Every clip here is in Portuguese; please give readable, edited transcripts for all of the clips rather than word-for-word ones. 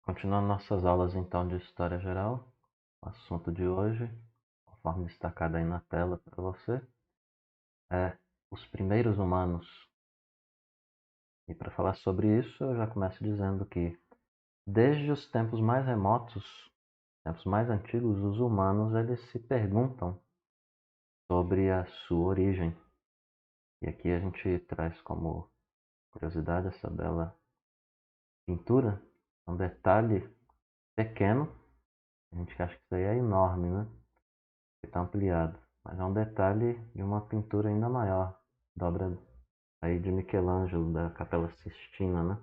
Continuando nossas aulas então de História Geral, o assunto de hoje, conforme destacado aí na tela para você, é os primeiros humanos. E para falar sobre isso, eu já começo dizendo que, desde os tempos mais remotos, tempos mais antigos, os humanos eles se perguntam sobre a sua origem. E aqui a gente traz como curiosidade essa bela pintura, um detalhe pequeno. A gente acha que isso aí é enorme, né? Está ampliado, mas é um detalhe de uma pintura ainda maior, da obra aí de Michelangelo, da Capela Sistina, né?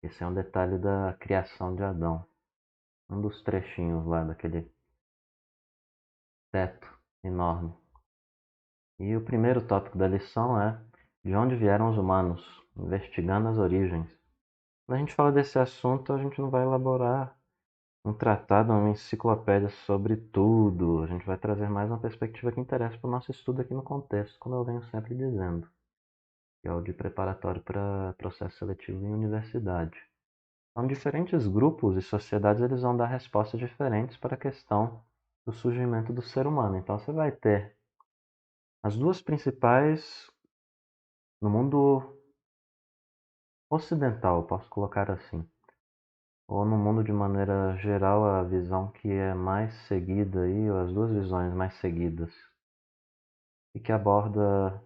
Esse é um detalhe da criação de Adão, um dos trechinhos lá daquele teto enorme. E o primeiro tópico da lição é de onde vieram os humanos, investigando as origens. Quando a gente fala desse assunto, a gente não vai elaborar um tratado, uma enciclopédia sobre tudo. A gente vai trazer mais uma perspectiva que interessa para o nosso estudo aqui no contexto, como eu venho sempre dizendo, que é o de preparatório para processo seletivo em universidade. Então, diferentes grupos e sociedades eles vão dar respostas diferentes para a questão do surgimento do ser humano. Então, você vai ter as duas principais no mundo ocidental, posso colocar assim, ou no mundo de maneira geral, a visão que é mais seguida aí, ou as duas visões mais seguidas, e que aborda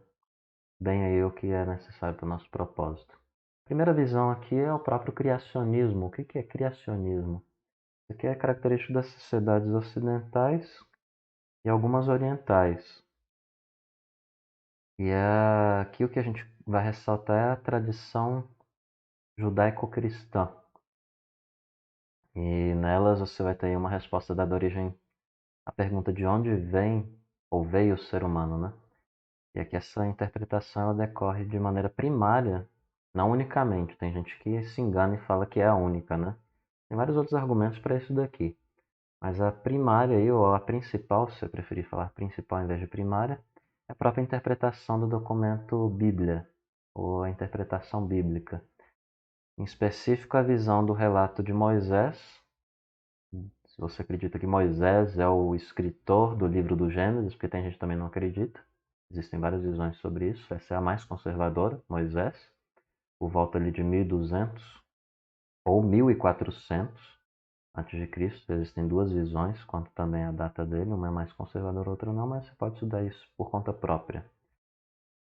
bem aí o que é necessário para o nosso propósito. A primeira visão aqui é o próprio criacionismo. O que é criacionismo? Isso aqui é característico das sociedades ocidentais e algumas orientais. E aqui o que a gente vai ressaltar é a tradição judaico-cristã. E nelas você vai ter uma resposta dada origem à pergunta de onde vem ou veio o ser humano, né? E aqui essa interpretação ela decorre de maneira primária, não unicamente. Tem gente que se engana e fala que é a única, né? Tem vários outros argumentos para isso daqui. Mas a primária aí, ou a principal, se você preferir falar principal em vez de primária, é a própria interpretação do documento Bíblia, ou a interpretação bíblica. Em específico, a visão do relato de Moisés. Se você acredita que Moisés é o escritor do livro do Gênesis, porque tem gente que também não acredita. Existem várias visões sobre isso. Essa é a mais conservadora, Moisés, por volta ali de 1200 ou 1400 antes de Cristo. Existem duas visões quanto também a data dele, uma é mais conservadora, outra não, mas você pode estudar isso por conta própria.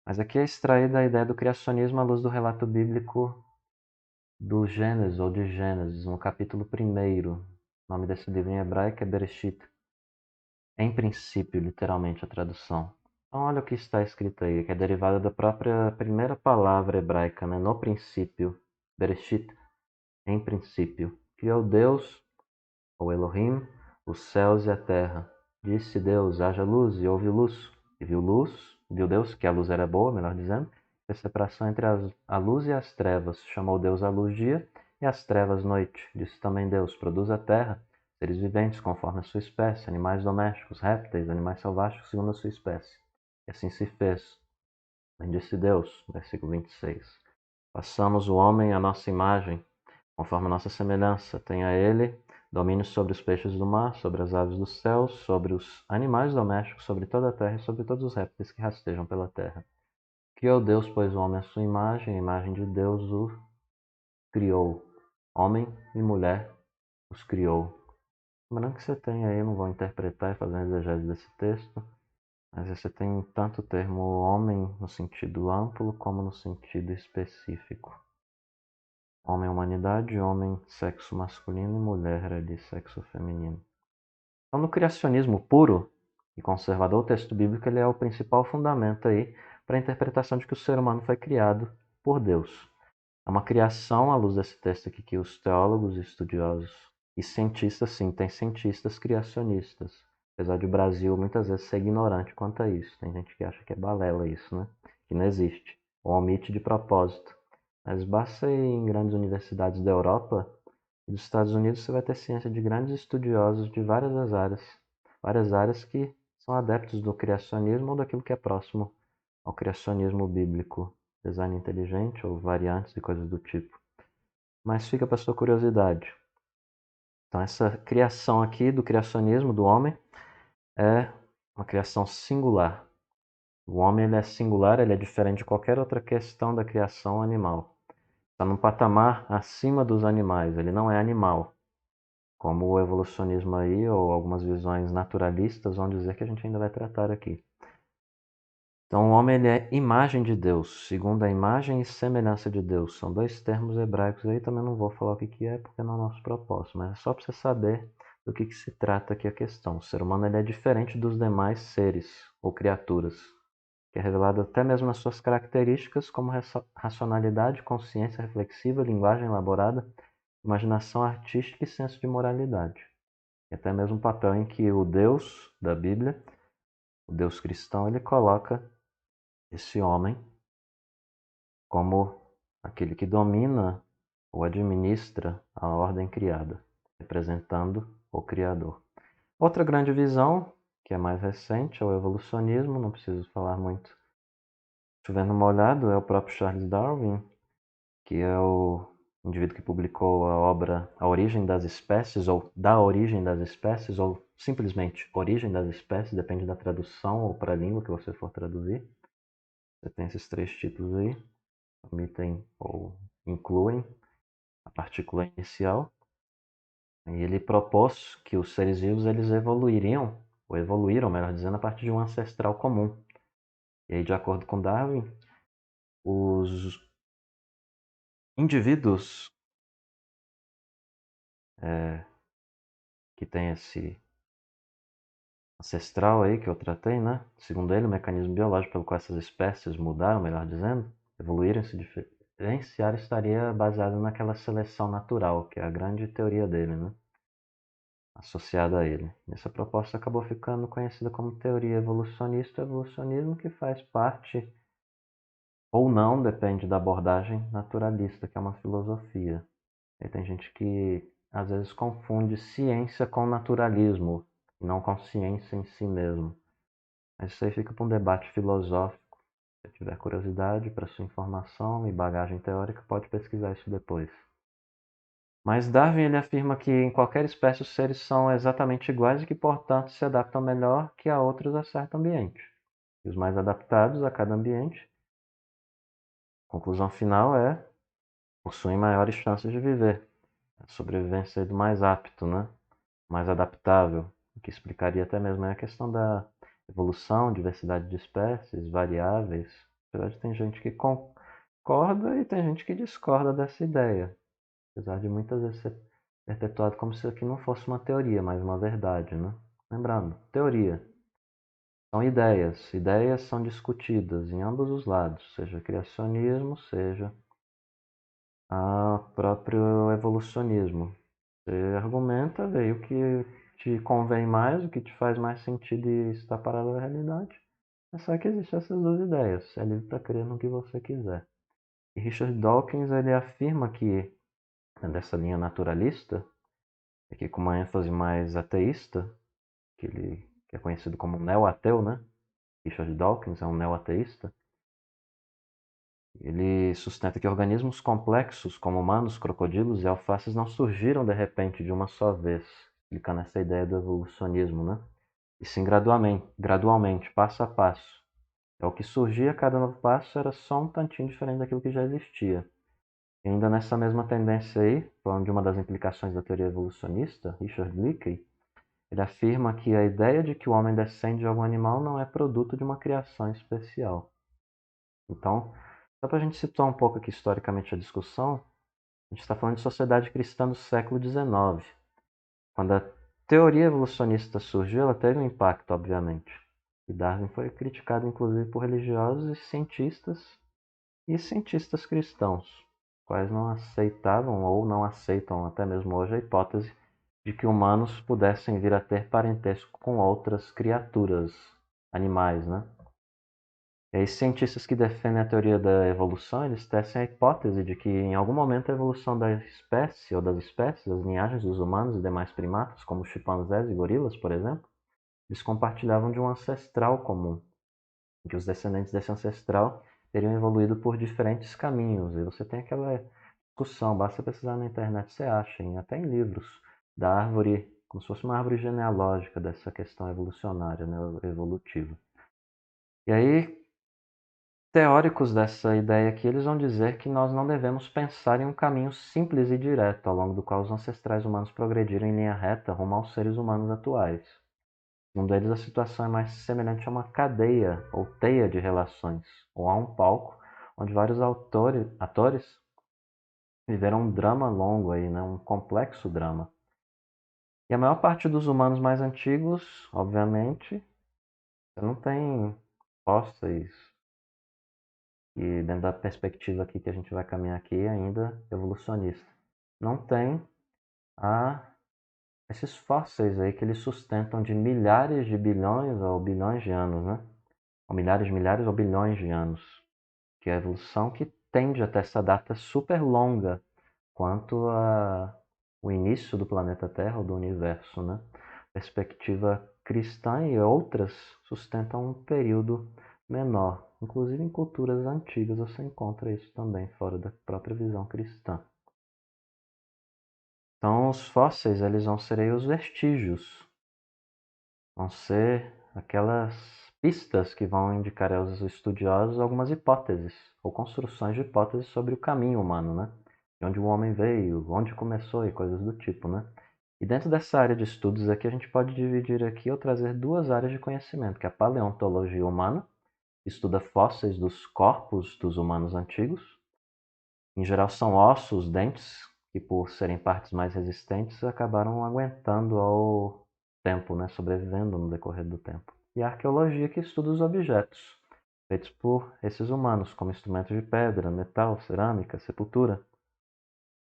Mas aqui é extraída a ideia do criacionismo à luz do relato bíblico do Gênesis ou de Gênesis, no capítulo 1º. O nome desse livro em hebraico é Bereshit. Em princípio, literalmente a tradução. Então olha o que está escrito aí, que é derivada da própria primeira palavra hebraica, né? No princípio, Bereshit, em princípio. Criou Deus, ou Elohim, os céus e a terra. Disse Deus, haja luz, e houve luz. E viu Deus que a luz era boa, melhor dizendo, a separação entre a luz e as trevas. Chamou Deus a luz dia e as trevas noite. Disse também Deus, produz a terra, seres viventes conforme a sua espécie, animais domésticos, répteis, animais selváticos segundo a sua espécie. E assim se fez. Disse Deus, versículo 26. Façamos o homem à nossa imagem, conforme a nossa semelhança. Tenha ele domínio sobre os peixes do mar, sobre as aves dos céus, sobre os animais domésticos, sobre toda a terra e sobre todos os répteis que rastejam pela terra. Criou Deus, pois, o homem à sua imagem, a imagem de Deus o criou. Homem e mulher os criou. Lembrando que você tem aí, eu não vou interpretar e fazer uma exegese desse texto, mas você tem tanto o termo homem no sentido amplo como no sentido específico. Homem, humanidade, homem, sexo masculino e mulher ali, sexo feminino. Então, no criacionismo puro e conservador, o texto bíblico ele é o principal fundamento aí para a interpretação de que o ser humano foi criado por Deus. É uma criação, à luz desse texto aqui, que os teólogos, estudiosos e cientistas, sim, tem cientistas criacionistas. Apesar de o Brasil muitas vezes ser ignorante quanto a isso. Tem gente que acha que é balela isso, né? Que não existe. Ou omite de propósito. Mas basta ir em grandes universidades da Europa e dos Estados Unidos, você vai ter ciência de grandes estudiosos de várias áreas que são adeptos do criacionismo ou daquilo que é próximo ao criacionismo bíblico, design inteligente ou variantes e coisas do tipo. Mas fica para sua curiosidade. Então essa criação aqui do criacionismo do homem é uma criação singular. O homem ele é singular, ele é diferente de qualquer outra questão da criação animal. Está num patamar acima dos animais, ele não é animal. Como o evolucionismo aí, ou algumas visões naturalistas vão dizer que a gente ainda vai tratar aqui. Então o homem ele é imagem de Deus, segundo a imagem e semelhança de Deus. São dois termos hebraicos aí, também não vou falar o que é porque não é o nosso propósito, mas é só para você saber do que se trata aqui a questão. O ser humano ele é diferente dos demais seres ou criaturas, que é revelado até mesmo nas suas características como racionalidade, consciência reflexiva, linguagem elaborada, imaginação artística e senso de moralidade. E até mesmo o papel em que o Deus da Bíblia, o Deus cristão, ele coloca esse homem como aquele que domina ou administra a ordem criada, representando o Criador. Outra grande visão, que é mais recente, é o evolucionismo, não preciso falar muito. Chovendo molhado é o próprio Charles Darwin, que é o indivíduo que publicou a obra A Origem das Espécies, ou Da Origem das Espécies, ou simplesmente Origem das Espécies, depende da tradução ou para a língua que você for traduzir. Você tem esses três títulos aí, omitem ou incluem a partícula inicial. E ele propôs que os seres vivos eles evoluiriam, ou evoluíram, melhor dizendo, a partir de um ancestral comum. E aí, de acordo com Darwin, os indivíduos que têm esse ancestral aí que eu tratei, né? Segundo ele, o mecanismo biológico pelo qual essas espécies mudaram, melhor dizendo, evoluíram, se diferenciaram, estaria baseado naquela seleção natural, que é a grande teoria dele, né? Associada a ele. Essa proposta acabou ficando conhecida como teoria evolucionista, evolucionismo que faz parte ou não, depende da abordagem naturalista, que é uma filosofia. E tem gente que às vezes confunde ciência com naturalismo, e não com ciência em si mesmo. Mas isso aí fica para um debate filosófico. Se tiver curiosidade para sua informação e bagagem teórica, pode pesquisar isso depois. Mas Darwin ele afirma que em qualquer espécie os seres são exatamente iguais e que, portanto, se adaptam melhor que a outros a certo ambiente. E os mais adaptados a cada ambiente, a conclusão final é, possuem maiores chances de viver. A sobrevivência é do mais apto, né? Mais adaptável, o que explicaria até mesmo a questão da evolução, diversidade de espécies, variáveis. Na verdade, tem gente que concorda e tem gente que discorda dessa ideia. Apesar de muitas vezes ser perpetuado como se aqui não fosse uma teoria, mas uma verdade, né? Lembrando, teoria são ideias. Ideias são discutidas em ambos os lados, seja criacionismo, seja a próprio evolucionismo. Você argumenta, vê o que te convém mais, o que te faz mais sentido e está parado à realidade. É só que existem essas duas ideias. Você é livre para crer no que você quiser. E Richard Dawkins ele afirma que, dessa linha naturalista, aqui com uma ênfase mais ateísta, que é conhecido como neo-ateu, né? Richard Dawkins é um neo-ateísta. Ele sustenta que organismos complexos, como humanos, crocodilos e alfaces, não surgiram de repente de uma só vez, explicando essa ideia do evolucionismo, né? E sim gradualmente, passo a passo. É o que surgia a cada novo passo era só um tantinho diferente daquilo que já existia. E ainda nessa mesma tendência aí, falando de uma das implicações da teoria evolucionista, Richard Leakey, ele afirma que a ideia de que o homem descende de algum animal não é produto de uma criação especial. Então, só para a gente situar um pouco aqui historicamente a discussão, a gente está falando de sociedade cristã do século XIX. Quando a teoria evolucionista surgiu, ela teve um impacto, obviamente. E Darwin foi criticado inclusive por religiosos e cientistas cristãos, quais não aceitavam ou não aceitam até mesmo hoje a hipótese de que humanos pudessem vir a ter parentesco com outras criaturas, animais, né? E aí, cientistas que defendem a teoria da evolução, eles tecem a hipótese de que em algum momento a evolução da espécie ou das espécies, as linhagens dos humanos e demais primatas, como chimpanzés e gorilas, por exemplo, eles compartilhavam de um ancestral comum, que os descendentes desse ancestral teriam evoluído por diferentes caminhos. E você tem aquela discussão, basta pesquisar na internet, você acha, até em livros, da árvore, como se fosse uma árvore genealógica dessa questão evolucionária, né, evolutiva. E aí, teóricos dessa ideia aqui, eles vão dizer que nós não devemos pensar em um caminho simples e direto, ao longo do qual os ancestrais humanos progrediram em linha reta rumo aos seres humanos atuais. Num deles, a situação é mais semelhante a uma cadeia ou teia de relações, ou a um palco, onde vários atores viveram um drama longo aí, né? Um complexo drama. E a maior parte dos humanos mais antigos, obviamente, não tem fósseis. E dentro da perspectiva aqui que a gente vai caminhar aqui, ainda evolucionista, não tem esses fósseis aí que eles sustentam de milhares de bilhões ou bilhões de anos, né? Ou milhares ou bilhões de anos. Que é a evolução que tende até essa data super longa quanto o início do planeta Terra ou do universo, né? Perspectiva cristã e outras sustentam um período menor. Inclusive em culturas antigas você encontra isso também fora da própria visão cristã. Então os fósseis eles vão ser aí os vestígios, vão ser aquelas pistas que vão indicar aos estudiosos algumas hipóteses ou construções de hipóteses sobre o caminho humano, né? De onde o homem veio, onde começou e coisas do tipo, né? E dentro dessa área de estudos aqui, a gente pode dividir aqui ou trazer duas áreas de conhecimento, que é a paleontologia humana, que estuda fósseis dos corpos dos humanos antigos. Em geral são ossos, dentes, que por serem partes mais resistentes, acabaram aguentando ao tempo, né? Sobrevivendo no decorrer do tempo. E a arqueologia, que estuda os objetos feitos por esses humanos, como instrumentos de pedra, metal, cerâmica, sepultura.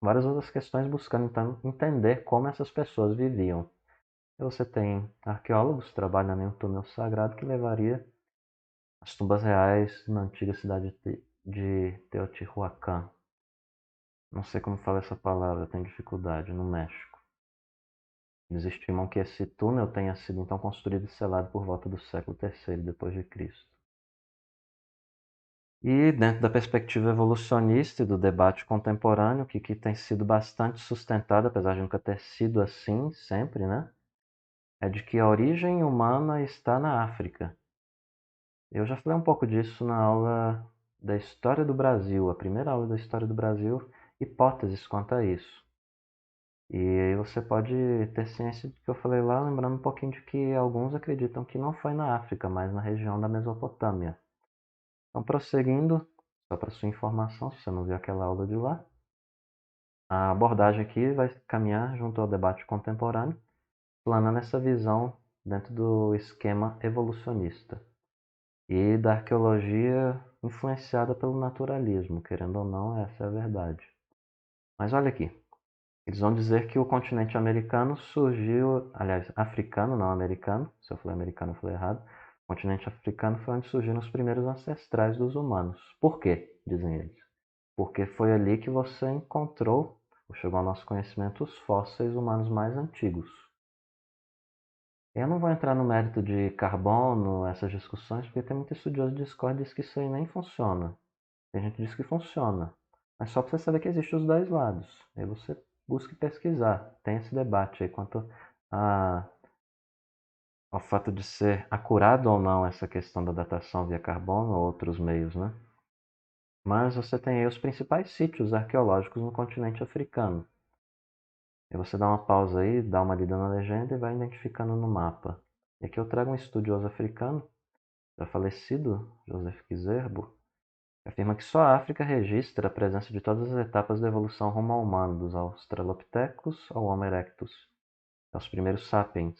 Várias outras questões buscando então entender como essas pessoas viviam. E você tem arqueólogos trabalhando em um túnel sagrado que levaria as tumbas reais na antiga cidade de Teotihuacan. Não sei como fala essa palavra, tenho dificuldade, no México. Eles estimam que esse túnel tenha sido então construído e selado por volta do século III depois de Cristo. E dentro da perspectiva evolucionista e do debate contemporâneo, que tem sido bastante sustentado, apesar de nunca ter sido assim sempre, né? É de que a origem humana está na África. Eu já falei um pouco disso na aula da História do Brasil, a primeira aula da História do Brasil, hipóteses quanto a isso. E aí você pode ter ciência do que eu falei lá, lembrando um pouquinho de que alguns acreditam que não foi na África, mas na região da Mesopotâmia. Então, prosseguindo, só para sua informação, se você não viu aquela aula de lá, a abordagem aqui vai caminhar junto ao debate contemporâneo, planando essa visão dentro do esquema evolucionista e da arqueologia influenciada pelo naturalismo, querendo ou não, essa é a verdade. Mas olha aqui, eles vão dizer que o continente americano surgiu, aliás, africano, não americano, se eu falei americano eu falei errado, o continente africano foi onde surgiram os primeiros ancestrais dos humanos. Por quê? Dizem eles. Porque foi ali que você encontrou, ou chegou ao nosso conhecimento, os fósseis humanos mais antigos. Eu não vou entrar no mérito de carbono, essas discussões, porque tem muito estudioso de discórdia que diz que isso aí nem funciona. Tem gente que diz que funciona. Mas só para você saber que existem os dois lados. Aí você busca pesquisar. Tem esse debate aí quanto ao fato de ser acurado ou não essa questão da datação via carbono ou outros meios, né? Mas você tem aí os principais sítios arqueológicos no continente africano. E você dá uma pausa aí, dá uma lida na legenda e vai identificando no mapa. E aqui eu trago um estudioso africano, já falecido, Joseph Kizerbo, que afirma que só a África registra a presença de todas as etapas da evolução rumo ao humano, dos Australopithecus ao Homo erectus, aos primeiros sapiens,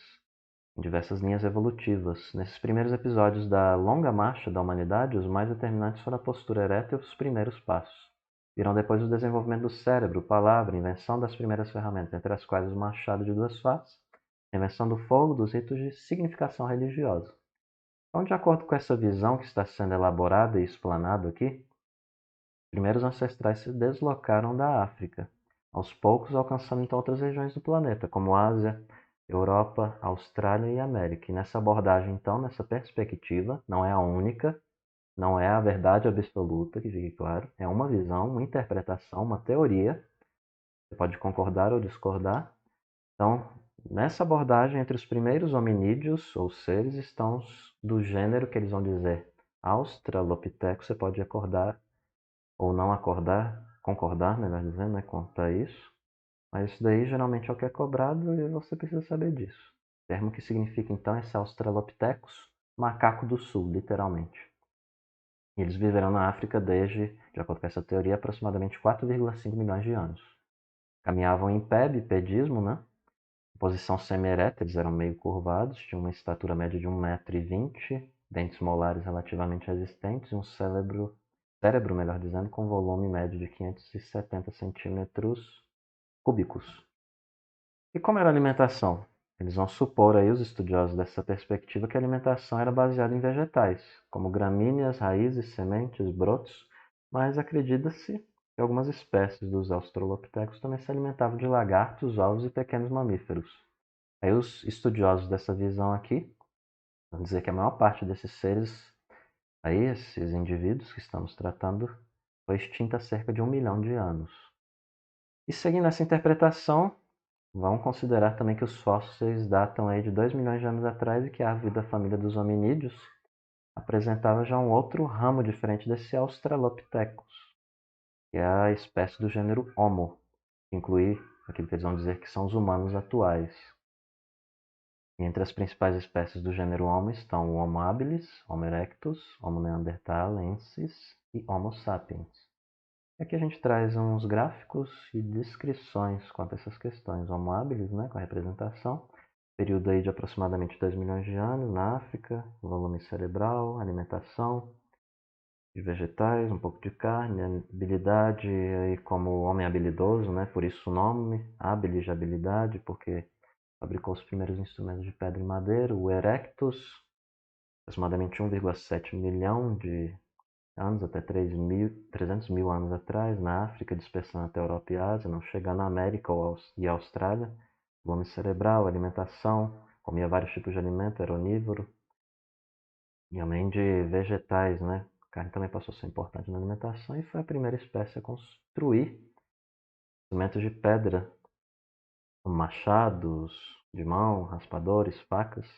em diversas linhas evolutivas. Nesses primeiros episódios da longa marcha da humanidade, os mais determinantes foram a postura ereta e os primeiros passos. Virão depois o desenvolvimento do cérebro, palavra, invenção das primeiras ferramentas, entre as quais o machado de duas faces, a invenção do fogo, dos ritos de significação religiosa. Então, de acordo com essa visão que está sendo elaborada e explanada aqui, os primeiros ancestrais se deslocaram da África, aos poucos alcançando então outras regiões do planeta, como Ásia, Europa, Austrália e América. E nessa abordagem, então, nessa perspectiva, não é a única, não é a verdade absoluta, que fique claro, é uma visão, uma interpretação, uma teoria. Você pode concordar ou discordar, Então, nessa abordagem, entre os primeiros hominídeos ou seres estão os do gênero que eles vão dizer Australopithecus. Você pode acordar ou não acordar, concordar, melhor dizendo, né, quanto a isso. Mas isso daí geralmente é o que é cobrado e você precisa saber disso. O termo que significa então esse Australopithecus, macaco do sul, literalmente. E eles viveram na África desde, de acordo com essa teoria, aproximadamente 4,5 milhões de anos. Caminhavam em pé, bipedismo, né? Posição semi-ereta, eles eram meio curvados, tinham uma estatura média de 1,20 m, dentes molares relativamente resistentes e um cérebro, melhor dizendo, com volume médio de 570 centímetros cúbicos. E como era a alimentação? Eles vão supor aí, os estudiosos dessa perspectiva, que a alimentação era baseada em vegetais, como gramíneas, raízes, sementes, brotos, mas acredita-se que algumas espécies dos australopithecus também se alimentavam de lagartos, ovos e pequenos mamíferos. Aí os estudiosos dessa visão aqui vão dizer que a maior parte desses seres, aí esses indivíduos que estamos tratando, foi extinta há cerca de 1 milhão de anos. E seguindo essa interpretação, vamos considerar também que os fósseis datam aí de 2 milhões de anos atrás e que a árvore da família dos hominídeos apresentava já um outro ramo diferente desse Australopithecus, que é a espécie do gênero Homo, que inclui aquilo que eles vão dizer que são os humanos atuais. E entre as principais espécies do gênero Homo estão o Homo habilis, Homo erectus, Homo neanderthalensis e Homo sapiens. Aqui a gente traz uns gráficos e descrições quanto a essas questões. Homo habilis, né, com a representação, período aí de aproximadamente 2 milhões de anos na África, volume cerebral, alimentação de vegetais, um pouco de carne, habilidade aí como homem habilidoso, né, por isso o nome, habilis de habilidade, porque fabricou os primeiros instrumentos de pedra e madeira. O erectus, aproximadamente 1,7 milhão de anos, até 300 mil anos atrás, na África, dispersando até a Europa e Ásia, não chegando na América e Austrália. Volume cerebral, alimentação, comia vários tipos de alimento, era onívoro. E além de vegetais, né? A carne também passou a ser importante na alimentação e foi a primeira espécie a construir instrumentos de pedra, como machados de mão, raspadores, facas,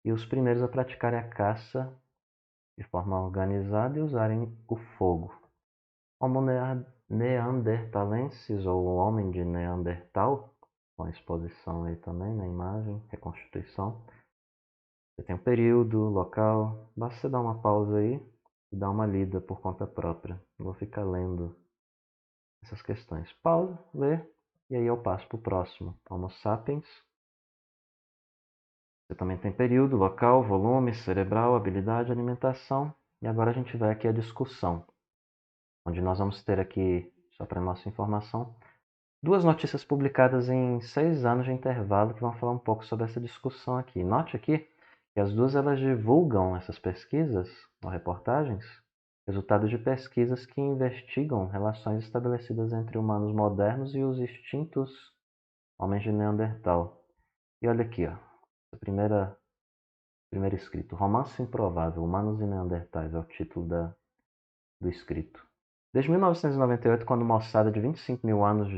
e os primeiros a praticarem a caça de forma organizada e usarem o fogo. Homo neanderthalensis, ou o homem de Neandertal, com a exposição aí também na imagem, reconstituição. Você tem um período, local, basta você dar uma pausa aí e dar uma lida por conta própria. Não vou ficar lendo essas questões. Pausa, lê, e aí eu passo para o próximo. Homo sapiens. Você também tem período, local, volume, cerebral, habilidade, alimentação. E agora a gente vai aqui à discussão, onde nós vamos ter aqui, só para nossa informação, 2 notícias publicadas em 6 anos de intervalo que vão falar um pouco sobre essa discussão aqui. Note aqui que as duas elas divulgam essas pesquisas ou reportagens, resultados de pesquisas que investigam relações estabelecidas entre humanos modernos e os extintos homens de Neandertal. E olha aqui, ó, a primeiro escrito, Romance Improvável, Humanos e Neandertais, é o título do escrito. Desde 1998, quando uma ossada de 25 mil anos,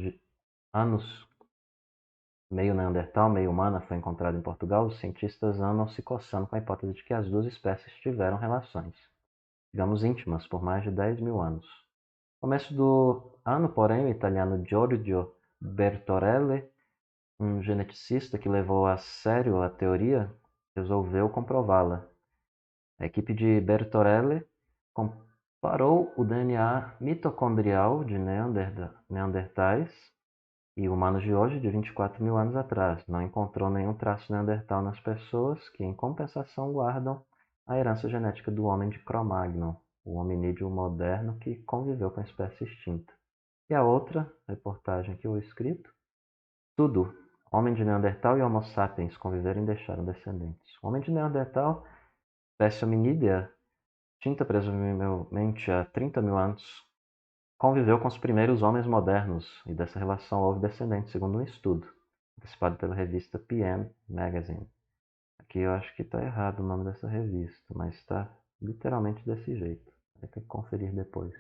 meio neandertal, meio humana, foi encontrada em Portugal, os cientistas andam se coçando com a hipótese de que as duas espécies tiveram relações, digamos íntimas, por mais de 10 mil anos. No começo do ano, porém, o italiano Giorgio Bertorelli, um geneticista que levou a sério a teoria, resolveu comprová-la. A equipe de Bertorelli comparou o DNA mitocondrial de neandertais e humanos de hoje, de 24 mil anos atrás. Não encontrou nenhum traço neandertal nas pessoas que, em compensação, guardam a herança genética do homem de Cro-Magnon, o hominídeo moderno que conviveu com a espécie extinta. E a outra reportagem que eu escrito, tudo. Homem de Neandertal e Homo sapiens conviveram e deixaram descendentes. O homem de Neandertal, espécie hominídea, extinta presumivelmente há 30 mil anos, conviveu com os primeiros homens modernos e dessa relação houve descendentes, segundo um estudo antecipado pela revista PM Magazine. Aqui eu acho que está errado o nome dessa revista, mas está literalmente desse jeito. Vai ter que conferir depois.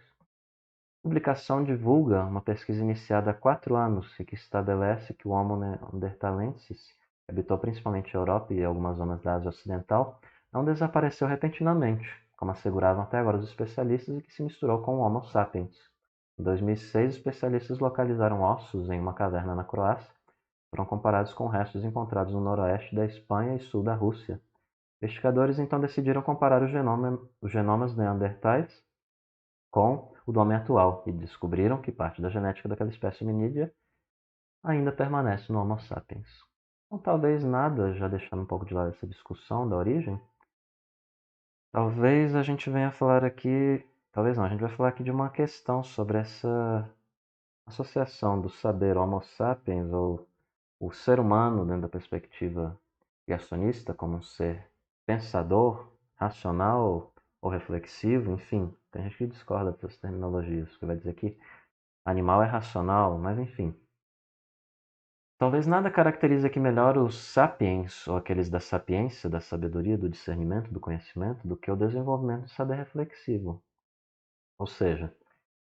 publicação divulga uma pesquisa iniciada há 4 anos e que estabelece que o Homo neanderthalensis, que habitou principalmente a Europa e algumas zonas da Ásia Ocidental, não desapareceu repentinamente, como asseguravam até agora os especialistas, e que se misturou com o Homo sapiens. Em 2006, especialistas localizaram ossos em uma caverna na Croácia, foram comparados com restos encontrados no noroeste da Espanha e sul da Rússia. Investigadores então decidiram comparar os genomas neandertais com o do homem atual e descobriram que parte da genética daquela espécie hominídea ainda permanece no Homo sapiens. Então, talvez nada, já deixando um pouco de lado essa discussão da origem, talvez a gente venha falar aqui, talvez não, a gente vai falar aqui de uma questão sobre essa associação do saber Homo sapiens ou o ser humano dentro da perspectiva criacionista como um ser pensador, racional ou reflexivo, enfim, tem gente que discorda dessas terminologias, que vai dizer que animal é racional, mas enfim. Talvez nada caracterize aqui melhor os sapiens, ou aqueles da sapiência, da sabedoria, do discernimento, do conhecimento, do que o desenvolvimento do saber reflexivo. Ou seja,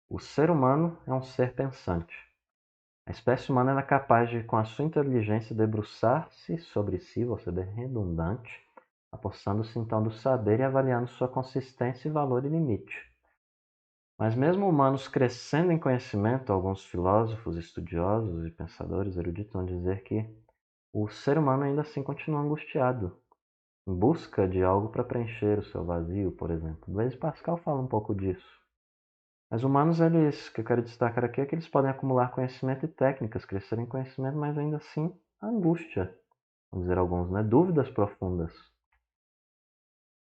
o ser humano é um ser pensante. A espécie humana é capaz de, com a sua inteligência, debruçar-se sobre si, vou ser bem redundante, apossando-se então do saber e avaliando sua consistência, valor e limite. Mas mesmo humanos crescendo em conhecimento, alguns filósofos, estudiosos e pensadores eruditos vão dizer que o ser humano ainda assim continua angustiado, em busca de algo para preencher o seu vazio, por exemplo. Blaise Pascal fala um pouco disso. Mas humanos, eles, que eu quero destacar aqui, é que eles podem acumular conhecimento e técnicas, crescer em conhecimento, mas ainda assim angústia, vamos dizer alguns, né? Dúvidas profundas.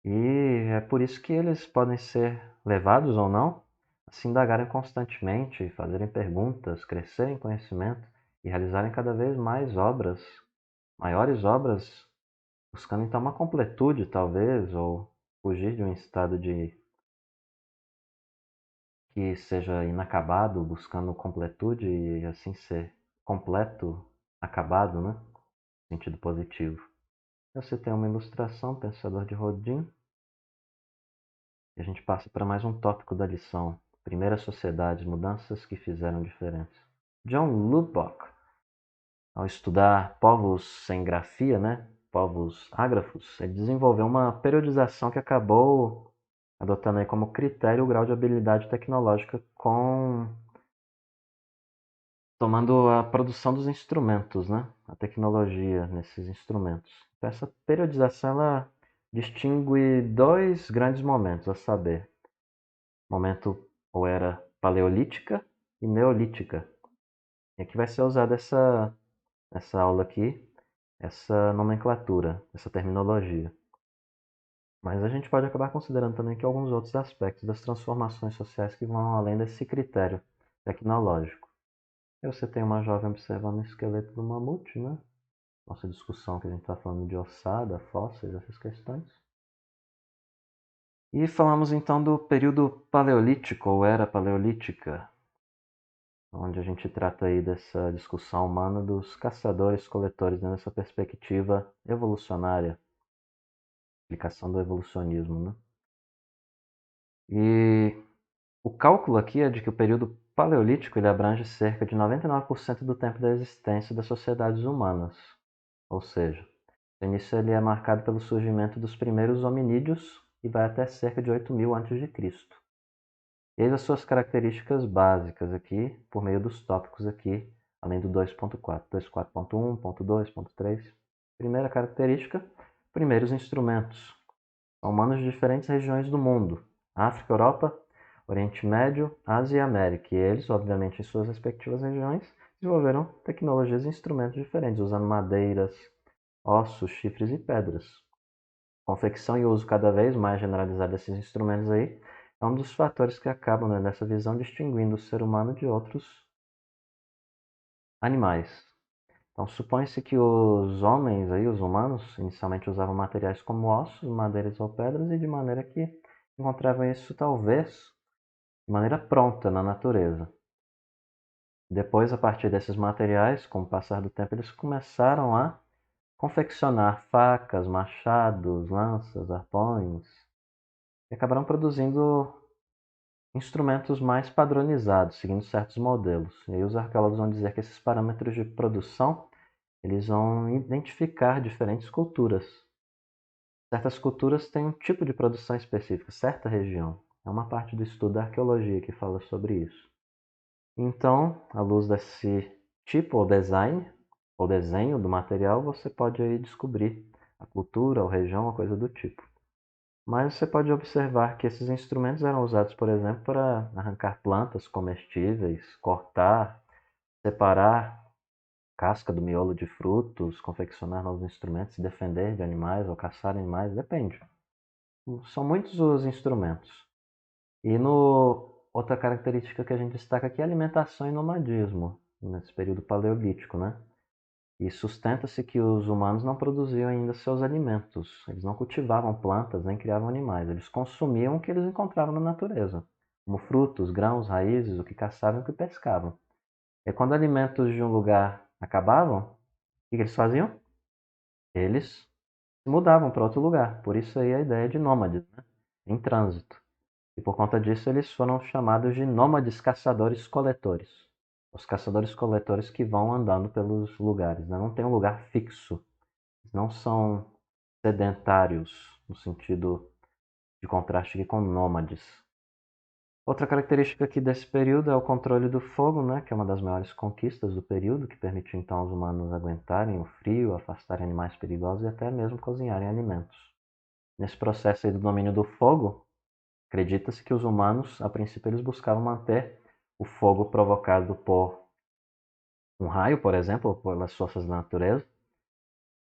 E é por isso que eles podem ser levados ou não a se indagarem constantemente, fazerem perguntas, crescerem em conhecimento e realizarem cada vez mais obras, maiores obras, buscando então uma completude, talvez, ou fugir de um estado de que seja inacabado, buscando completude e assim ser completo, acabado, né? No sentido positivo. Você tem uma ilustração, Pensador de Rodin, e a gente passa para mais um tópico da lição. Primeiras sociedades, mudanças que fizeram diferença. John Lubbock, ao estudar povos sem grafia, né? Povos ágrafos, ele desenvolveu uma periodização que acabou adotando aí como critério o grau de habilidade tecnológica com tomando a produção dos instrumentos, né? A tecnologia nesses instrumentos. Então, essa periodização ela distingue dois grandes momentos, a saber, momento ou era paleolítica e neolítica. E aqui vai ser usada essa aula aqui, essa nomenclatura, essa terminologia. Mas a gente pode acabar considerando também que alguns outros aspectos das transformações sociais que vão além desse critério tecnológico. E você tem uma jovem observando o esqueleto do mamute, né? Nossa discussão que a gente está falando de ossada, fósseis, essas questões. E falamos então do período paleolítico, ou era paleolítica, onde a gente trata aí dessa discussão humana dos caçadores-coletores nessa perspectiva evolucionária, aplicação do evolucionismo, né? E o cálculo aqui é de que o período paleolítico ele abrange cerca de 99% do tempo da existência das sociedades humanas, ou seja, o início ele é marcado pelo surgimento dos primeiros hominídeos e vai até cerca de 8.000 a.C. Eis as suas características básicas aqui, por meio dos tópicos aqui, além do 2.4, 2.4.1, ponto 2, ponto 3. Primeira característica, primeiros instrumentos. São humanos de diferentes regiões do mundo, África, Europa, Oriente Médio, Ásia e América. E eles, obviamente, em suas respectivas regiões, desenvolveram tecnologias e instrumentos diferentes, usando madeiras, ossos, chifres e pedras. Confecção e uso cada vez mais generalizado desses instrumentos aí é um dos fatores que acabam, né, nessa visão distinguindo o ser humano de outros animais. Então supõe-se que os homens, aí, os humanos, inicialmente usavam materiais como ossos, madeiras ou pedras e de maneira que encontravam isso talvez de maneira pronta na natureza. Depois, a partir desses materiais, com o passar do tempo, eles começaram a confeccionar facas, machados, lanças, arpões, e acabaram produzindo instrumentos mais padronizados, seguindo certos modelos. E aí os arqueólogos vão dizer que esses parâmetros de produção, eles vão identificar diferentes culturas. Certas culturas têm um tipo de produção específica, certa região. É uma parte do estudo da arqueologia que fala sobre isso. Então, à luz desse tipo ou design, ou desenho do material, você pode aí descobrir a cultura ou região ou coisa do tipo. Mas você pode observar que esses instrumentos eram usados, por exemplo, para arrancar plantas comestíveis, cortar, separar casca do miolo de frutos, confeccionar novos instrumentos, se defender de animais ou caçar animais, depende. São muitos os instrumentos. E outra característica que a gente destaca aqui é alimentação e nomadismo, nesse período paleolítico, né? E sustenta-se que os humanos não produziam ainda seus alimentos. Eles não cultivavam plantas nem criavam animais. Eles consumiam o que eles encontravam na natureza, como frutos, grãos, raízes, o que caçavam e o que pescavam. E quando alimentos de um lugar acabavam, o que eles faziam? Eles se mudavam para outro lugar. Por isso aí a ideia de nômades, né? Em trânsito. E por conta disso eles foram chamados de nômades caçadores-coletores. Os caçadores-coletores que vão andando pelos lugares, né? Não tem um lugar fixo. Não são sedentários, no sentido de contraste aqui com nômades. Outra característica aqui desse período é o controle do fogo, né, que é uma das maiores conquistas do período, que permitiu então aos humanos aguentarem o frio, afastarem animais perigosos e até mesmo cozinharem alimentos. Nesse processo aí do domínio do fogo, acredita-se que os humanos, a princípio, eles buscavam manter o fogo provocado por um raio, por exemplo, pelas forças da natureza,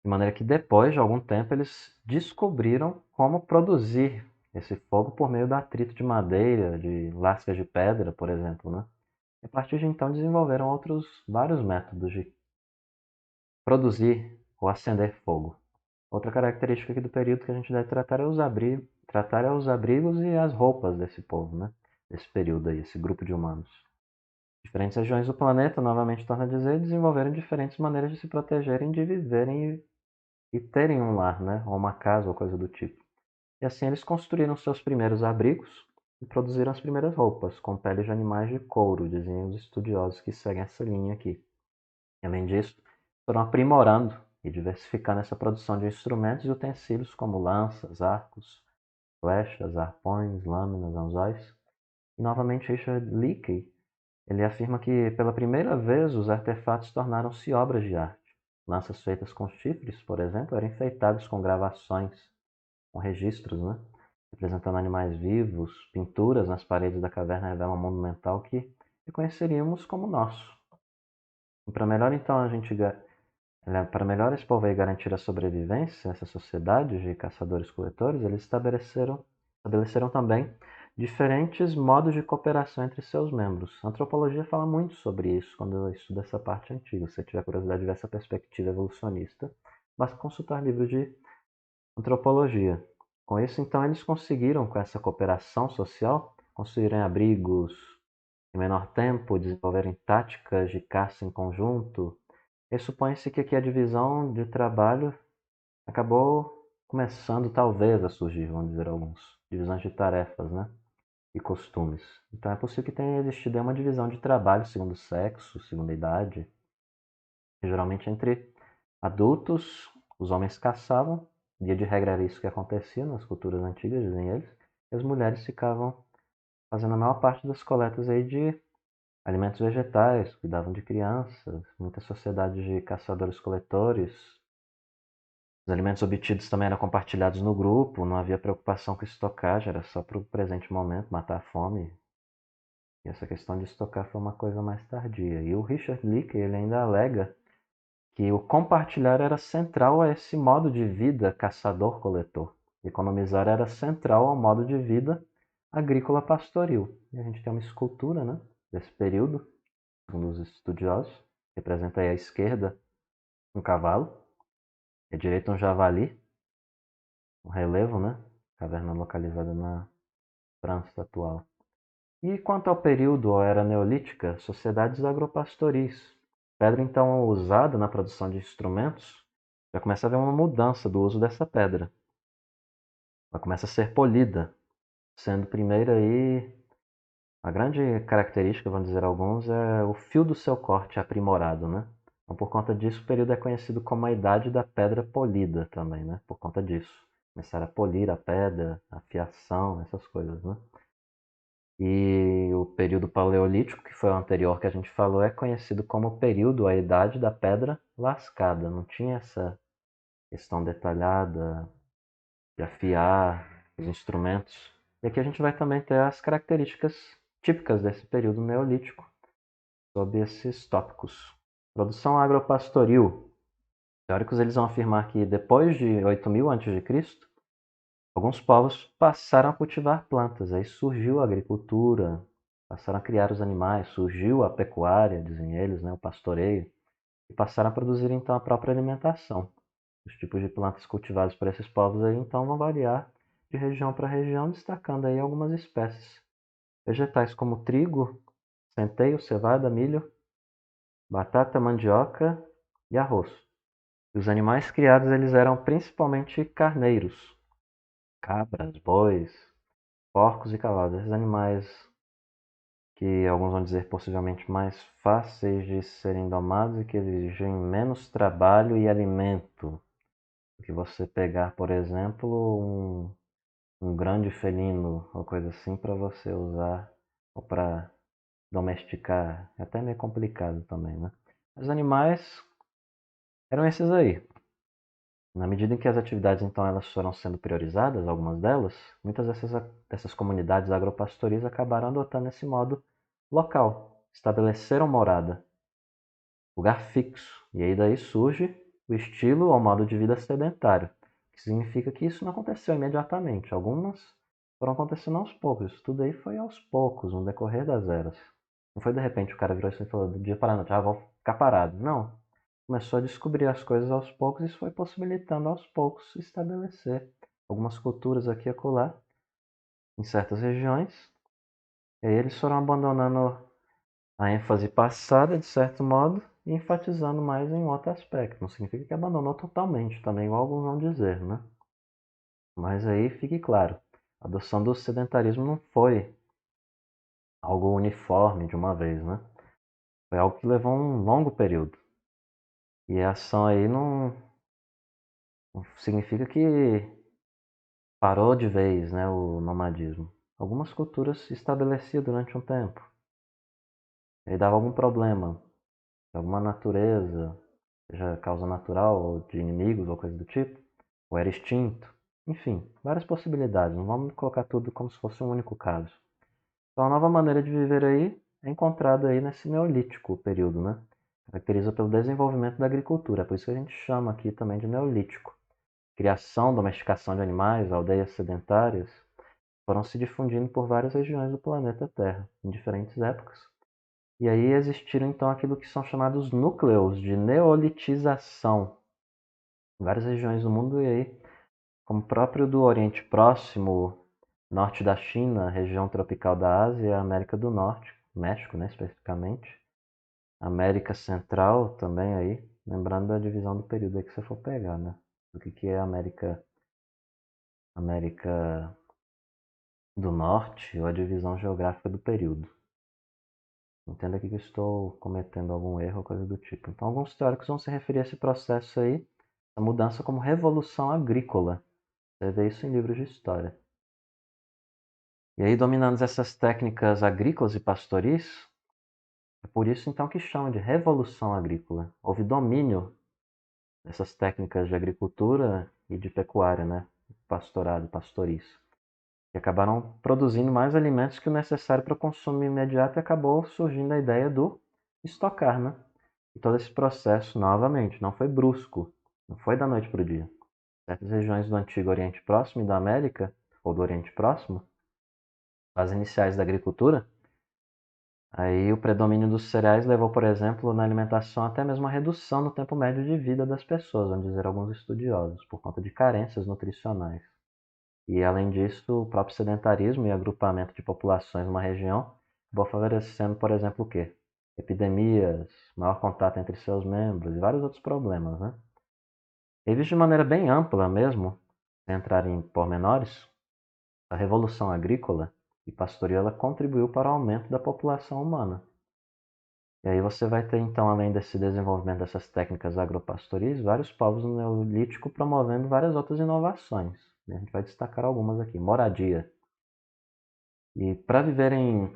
de maneira que depois de algum tempo eles descobriram como produzir esse fogo por meio do atrito de madeira, de lascas de pedra, por exemplo, né? E a partir de então desenvolveram outros vários métodos de produzir ou acender fogo. Outra característica aqui do período que a gente deve tratar é os abrigos e as roupas desse povo, né? Desse período aí, esse grupo de humanos. Diferentes regiões do planeta, novamente torna a dizer, desenvolveram diferentes maneiras de se protegerem, de viverem e terem um lar, né? Ou uma casa ou coisa do tipo. E assim eles construíram seus primeiros abrigos e produziram as primeiras roupas, com peles de animais de couro, dizem os estudiosos que seguem essa linha aqui. E, além disso, foram aprimorando e diversificando essa produção de instrumentos e utensílios como lanças, arcos, flechas, arpões, lâminas, anzóis. E novamente Richard Leakey, ele afirma que pela primeira vez os artefatos tornaram-se obras de arte. Lanças feitas com chifres, por exemplo, eram enfeitadas com gravações, com registros, né? Representando animais vivos, pinturas nas paredes da caverna revelam um mundo mental que reconheceríamos como nosso. E para melhor então para melhor esse povo aí garantir a sobrevivência, essa sociedade de caçadores-coletores, eles estabeleceram também diferentes modos de cooperação entre seus membros. A antropologia fala muito sobre isso quando eu estudo essa parte antiga. Se você tiver curiosidade de ver essa perspectiva evolucionista, basta consultar livros de antropologia. Com isso, então, eles conseguiram, com essa cooperação social, construírem abrigos em menor tempo, desenvolverem táticas de caça em conjunto. E supõe-se que aqui a divisão de trabalho acabou começando, talvez, a surgir, vamos dizer alguns. Divisões de tarefas, né? E costumes. Então é possível que tenha existido uma divisão de trabalho segundo sexo, segundo idade. E, geralmente entre adultos, os homens caçavam, via de regra era isso que acontecia nas culturas antigas, dizem eles, e as mulheres ficavam fazendo a maior parte das coletas aí de alimentos vegetais, cuidavam de crianças, muitas sociedades de caçadores-coletores. Os alimentos obtidos também eram compartilhados no grupo, não havia preocupação com estocagem, era só para o presente momento, matar a fome. E essa questão de estocar foi uma coisa mais tardia. E o Richard Leakey, ele ainda alega que o compartilhar era central a esse modo de vida caçador-coletor. Economizar era central ao modo de vida agrícola-pastoril. E a gente tem uma escultura, né, desse período, um dos estudiosos, representa aí à esquerda um cavalo, à direita um javali, um relevo, né, caverna localizada na França atual. E quanto ao período ou era neolítica, sociedades agropastoris. Pedra então usada na produção de instrumentos, já começa a haver uma mudança do uso dessa pedra. Ela começa a ser polida, sendo primeiro aí A grande característica, vamos dizer alguns, é o fio do seu corte aprimorado, né? Então, por conta disso, o período é conhecido como a Idade da Pedra Polida também, né? Por conta disso. Começaram a polir a pedra, a fiação, essas coisas, né? E o período paleolítico, que foi o anterior que a gente falou, é conhecido como o período, a Idade da Pedra Lascada. Não tinha essa questão detalhada de afiar os instrumentos. E aqui a gente vai também ter as características típicas desse período neolítico, sob esses tópicos. Produção agropastoril. Teóricos eles vão afirmar que depois de 8000 a.C., alguns povos passaram a cultivar plantas, aí surgiu a agricultura, passaram a criar os animais, surgiu a pecuária, dizem eles, né, o pastoreio, e passaram a produzir então a própria alimentação. Os tipos de plantas cultivadas por esses povos aí então vão variar de região para região, destacando aí algumas espécies. Vegetais como trigo, centeio, cevada, milho, batata, mandioca e arroz. E os animais criados eles eram principalmente carneiros, cabras, bois, porcos e cavalos. Esses animais que alguns vão dizer possivelmente mais fáceis de serem domados e que exigem menos trabalho e alimento do que você pegar, por exemplo, um grande felino ou coisa assim para você usar ou para domesticar. É até meio complicado também, né? Os animais eram esses aí. Na medida em que as atividades então elas foram sendo priorizadas, algumas delas, muitas dessas comunidades agropastoris acabaram adotando esse modo local, estabeleceram morada, lugar fixo, e aí daí surge o estilo ou modo de vida sedentário, que significa que isso não aconteceu imediatamente, algumas foram acontecendo aos poucos, isso tudo aí foi aos poucos, no decorrer das eras. Não foi de repente o cara virou assim e falou, do dia para a noite, vou ficar parado. Não, começou a descobrir as coisas aos poucos e isso foi possibilitando aos poucos estabelecer algumas culturas aqui e acolá, em certas regiões, e aí eles foram abandonando a ênfase passada, de certo modo, e enfatizando mais em outro aspecto. Não significa que abandonou totalmente, também, igual alguns vão dizer, né? Mas aí fique claro, a adoção do sedentarismo não foi algo uniforme de uma vez, né? Foi algo que levou um longo período. E a ação aí não significa que parou de vez, né, o nomadismo. Algumas culturas se estabeleciam durante um tempo. Aí dava algum problema, alguma natureza, seja causa natural ou de inimigos ou coisa do tipo, ou era extinto. Enfim, várias possibilidades. Não vamos colocar tudo como se fosse um único caso. Então a nova maneira de viver aí é encontrada aí nesse neolítico período, né? Caracteriza pelo desenvolvimento da agricultura. É por isso que a gente chama aqui também de neolítico. Criação, domesticação de animais, aldeias sedentárias, foram se difundindo por várias regiões do planeta Terra, em diferentes épocas. E aí existiram então aquilo que são chamados núcleos de neolitização em várias regiões do mundo, e aí, como próprio do Oriente Próximo, norte da China, região tropical da Ásia, América do Norte, México, né, especificamente, América Central também aí, lembrando da divisão do período aí que você for pegar, né? Do que é América do Norte ou a divisão geográfica do período. Entenda aqui que eu estou cometendo algum erro ou coisa do tipo. Então, alguns teóricos vão se referir a esse processo aí, a mudança como revolução agrícola. Você vê isso em livros de história. E aí, dominando essas técnicas agrícolas e pastoris, é por isso então que chamam de revolução agrícola. Houve domínio dessas técnicas de agricultura e de pecuária, né? Pastorado, pastoris. Que acabaram produzindo mais alimentos que o necessário para o consumo imediato e acabou surgindo a ideia do estocar, né? E todo esse processo, novamente, não foi brusco, não foi da noite para o dia. Certas regiões do antigo Oriente Próximo e da América, ou do Oriente Próximo, as iniciais da agricultura, aí o predomínio dos cereais levou, por exemplo, na alimentação até mesmo a redução no tempo médio de vida das pessoas, vão dizer alguns estudiosos, por conta de carências nutricionais. E, além disso, o próprio sedentarismo e agrupamento de populações numa região vão favorecendo, por exemplo, o quê? Epidemias, maior contato entre seus membros e vários outros problemas, né? E visto de maneira bem ampla mesmo, sem entrar em pormenores, a Revolução Agrícola e pastoril ela contribuiu para o aumento da população humana. E aí você vai ter, então, além desse desenvolvimento dessas técnicas agropastoris, vários povos no Neolítico promovendo várias outras inovações. A gente vai destacar algumas aqui. Moradia. E para viverem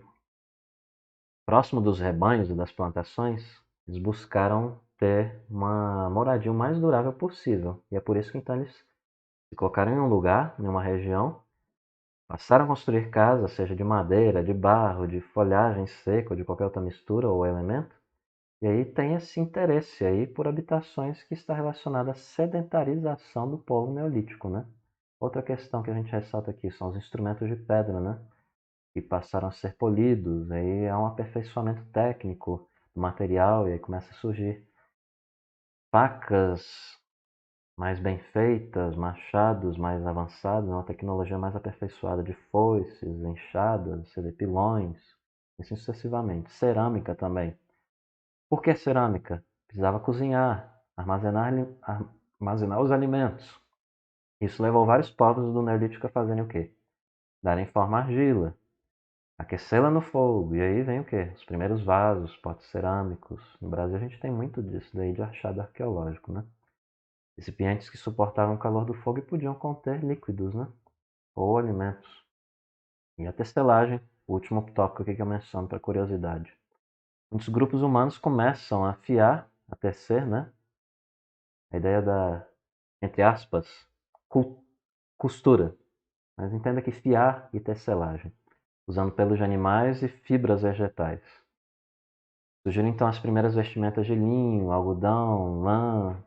próximo dos rebanhos e das plantações, eles buscaram ter uma moradia o mais durável possível. E é por isso que então eles se colocaram em um lugar, em uma região, passaram a construir casas, seja de madeira, de barro, de folhagem seca ou de qualquer outra mistura ou elemento. E aí tem esse interesse aí por habitações que está relacionado à sedentarização do povo neolítico, né? Outra questão que a gente ressalta aqui são os instrumentos de pedra, né? Que passaram a ser polidos, aí há um aperfeiçoamento técnico do material e aí começa a surgir facas mais bem feitas, machados mais avançados, uma tecnologia mais aperfeiçoada de foices, enxadas, pilões, e assim sucessivamente. Cerâmica também. Por que cerâmica? Precisava cozinhar, armazenar os alimentos. Isso levou vários povos do Neolítico a fazerem o quê? Darem forma à argila, aquecê-la no fogo. E aí vem o quê? Os primeiros vasos, potes cerâmicos. No Brasil a gente tem muito disso daí de achado arqueológico, né? Recipientes que suportavam o calor do fogo e podiam conter líquidos, né? Ou alimentos. E a tecelagem, o último tópico aqui que eu menciono para curiosidade. Muitos grupos humanos começam a fiar, a tecer, né? A ideia da, entre aspas, costura. Mas entenda que fiar e tecelagem, usando pelos de animais e fibras vegetais. Surgiram então as primeiras vestimentas de linho, algodão, lã,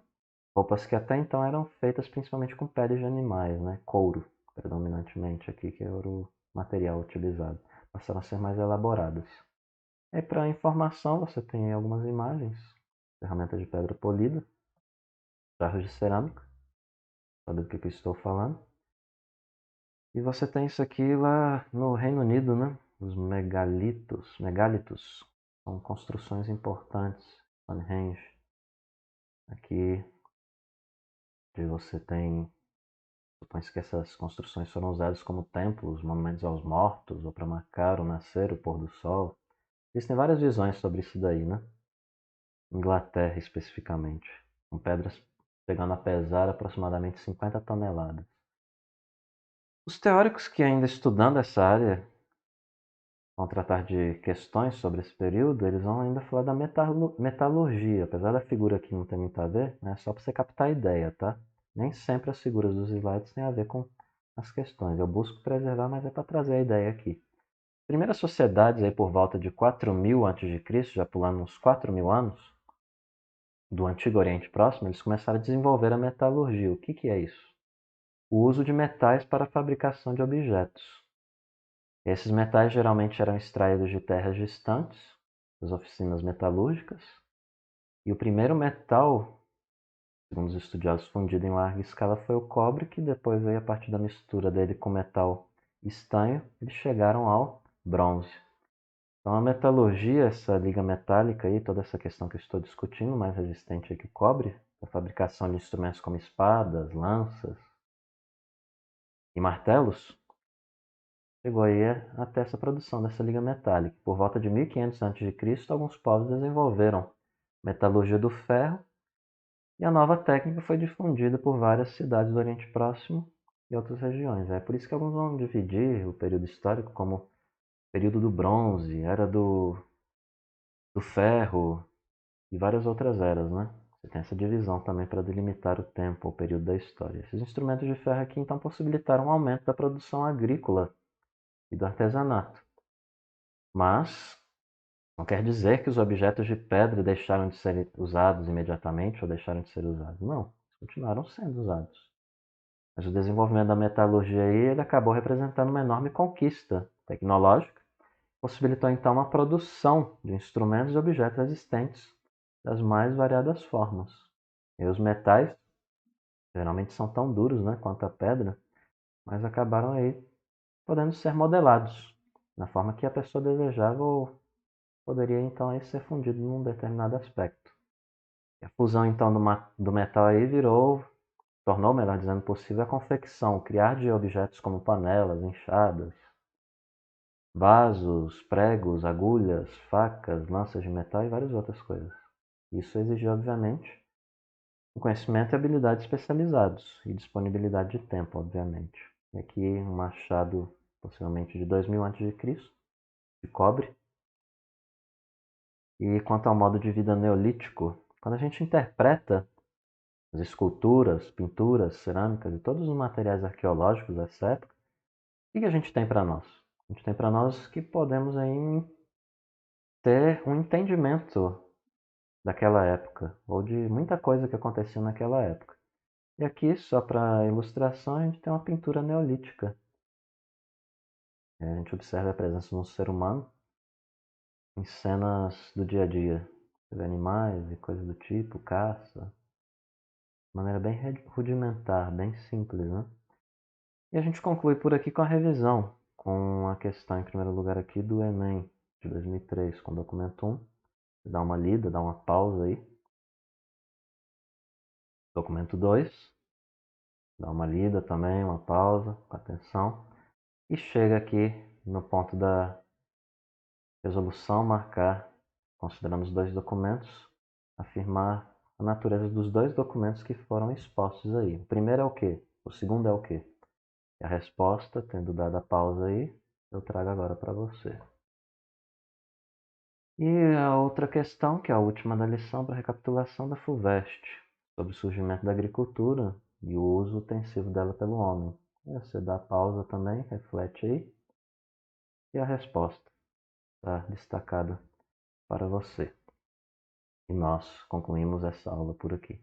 roupas que até então eram feitas principalmente com peles de animais, né? Couro, predominantemente aqui, que era o material utilizado. Passaram a ser mais elaboradas. E para informação, você tem algumas imagens, ferramentas de pedra polida, jarros de cerâmica, sabe do que eu estou falando? E você tem isso aqui lá no Reino Unido, né? Os megalitos. Megalitos são construções importantes. Stonehenge. Aqui você tem. Supõe-se que essas construções foram usadas como templos, monumentos aos mortos, ou para marcar o nascer, o pôr do sol. Existem várias visões sobre isso daí, né? Inglaterra especificamente, com pedras chegando a pesar aproximadamente 50 toneladas. Os teóricos que ainda estudando essa área vão tratar de questões sobre esse período, eles vão ainda falar da metalurgia, apesar da figura aqui não ter muito a ver, né? Só para você captar a ideia, tá? Nem sempre as figuras dos slides têm a ver com as questões. Eu busco preservar, mas é para trazer a ideia aqui. Primeiras sociedades aí por volta de 4000 a.C., já pulando uns 4000 anos, do Antigo Oriente Próximo, eles começaram a desenvolver a metalurgia. O que é isso? O uso de metais para a fabricação de objetos. Esses metais geralmente eram extraídos de terras distantes, das oficinas metalúrgicas, e o primeiro metal, segundo os estudiosos, fundido em larga escala foi o cobre, que depois veio a partir da mistura dele com metal estanho, eles chegaram ao bronze. Então a metalurgia, essa liga metálica aí, toda essa questão que eu estou discutindo, mais resistente que o cobre, a fabricação de instrumentos como espadas, lanças e martelos, chegou aí até essa produção dessa liga metálica. Por volta de 1500 a.C., alguns povos desenvolveram metalurgia do ferro e a nova técnica foi difundida por várias cidades do Oriente Próximo e outras regiões. É por isso que alguns vão dividir o período histórico como período do bronze, era do ferro e várias outras eras, né? Você tem essa divisão também para delimitar o tempo, o período da história. Esses instrumentos de ferro aqui então possibilitaram um aumento da produção agrícola e do artesanato. Mas não quer dizer que os objetos de pedra deixaram de ser usados imediatamente ou deixaram de ser usados. Não, continuaram sendo usados. Mas o desenvolvimento da metalurgia aí, ele acabou representando uma enorme conquista tecnológica, possibilitou então uma produção de instrumentos e objetos resistentes das mais variadas formas. E os metais geralmente são tão duros, né, quanto a pedra, mas acabaram aí podendo ser modelados na forma que a pessoa desejava ou poderia então aí ser fundido num determinado aspecto. E a fusão então do metal aí tornou, melhor dizendo, possível a confecção, criar de objetos como panelas, enxadas, vasos, pregos, agulhas, facas, lanças de metal e várias outras coisas. Isso exigiu, obviamente, um conhecimento e habilidades especializados e disponibilidade de tempo, obviamente. E aqui um machado possivelmente de 2000 a.C., de cobre. E quanto ao modo de vida neolítico, quando a gente interpreta as esculturas, pinturas, cerâmicas e todos os materiais arqueológicos dessa época, o que a gente tem para nós? A gente tem para nós que podemos aí ter um entendimento daquela época, ou de muita coisa que acontecia naquela época. E aqui, só para ilustração, a gente tem uma pintura neolítica. A gente observa a presença de um ser humano em cenas do dia a dia, de animais e coisas do tipo, caça, de maneira bem rudimentar, bem simples, né? E a gente conclui por aqui com a revisão, com a questão, em primeiro lugar, aqui do Enem de 2003, com o documento 1. Dá uma lida, dá uma pausa aí. Documento 2, dá uma lida também, uma pausa, com atenção. E chega aqui no ponto da resolução, marcar, considerando os dois documentos, afirmar a natureza dos dois documentos que foram expostos aí. O primeiro é o quê? O segundo é o quê? E a resposta, tendo dado a pausa aí, eu trago agora para você. E a outra questão, que é a última da lição, para recapitulação da FUVEST, sobre o surgimento da agricultura e o uso intensivo dela pelo homem. E você dá pausa também, reflete aí, e a resposta está destacada para você. E nós concluímos essa aula por aqui.